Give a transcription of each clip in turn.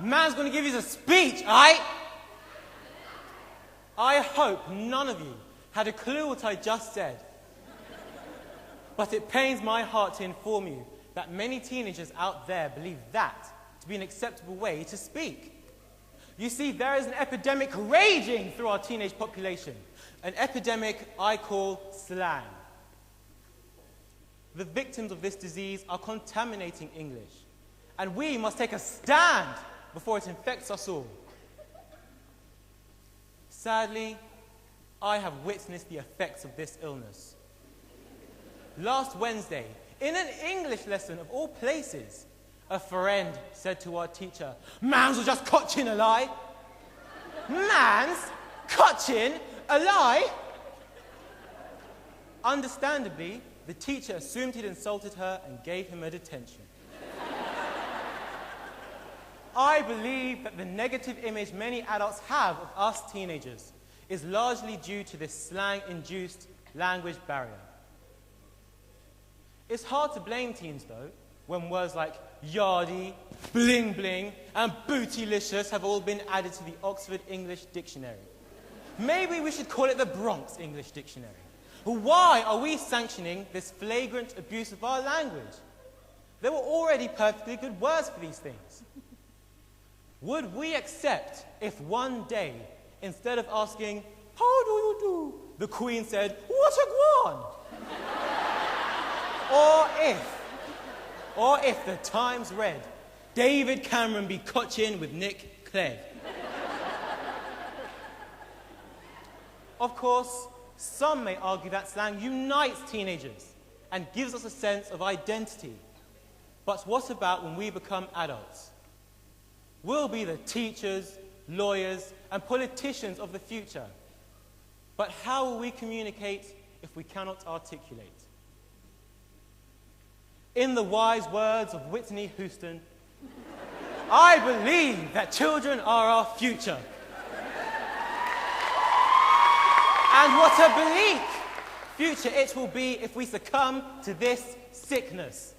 Man's going to give you a speech, aight? I hope none of you had a clue what I just said. But it pains my heart to inform you that many teenagers out there believe that to be an acceptable way to speak. You see, there is an epidemic raging through our teenage population. An epidemic I call slang. The victims of this disease are contaminating English, and we must take a stand before it infects us all. Sadly, I have witnessed the effects of this illness. Last Wednesday, in an English lesson of all places, a friend said to our teacher, "Mans was just cotchin' a lie." Mans? Cotchin' a lie? Understandably, the teacher assumed he'd insulted her and gave him a detention. I believe that the negative image many adults have of us teenagers is largely due to this slang-induced language barrier. It's hard to blame teens, though, when words like yardie, bling bling, and bootylicious have all been added to the Oxford English Dictionary. Maybe we should call it the Bronx English Dictionary. Why are we sanctioning this flagrant abuse of our language? There were already perfectly good words for these things. Would we accept if one day, instead of asking, "How do you do?" the Queen said, "What a guan?" Or if the Times read, "David Cameron be cotchin' with Nick Clegg." Of course, some may argue that slang unites teenagers and gives us a sense of identity. But what about when we become adults? We'll be the teachers, lawyers, and politicians of the future. But how will we communicate if we cannot articulate? In the wise words of Whitney Houston, I believe that children are our future. And what a bleak future it will be if we succumb to this sickness.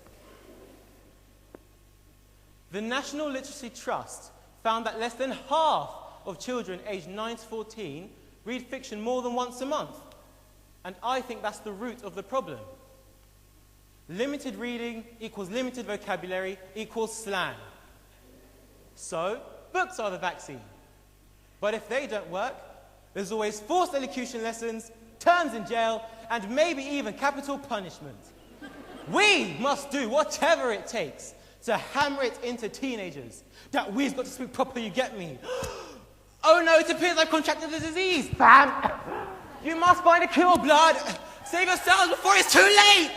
The National Literacy Trust found that less than half of children aged 9 to 14 read fiction more than once a month. And I think that's the root of the problem. Limited reading equals limited vocabulary equals slang. So, books are the vaccine. But if they don't work, there's always forced elocution lessons, terms in jail, and maybe even capital punishment. We must do whatever it takes to hammer it into teenagers that we've got to speak proper, you get me? Oh no, it appears I've contracted the disease. Bam! You must find a cure, blood. Save yourselves before it's too late.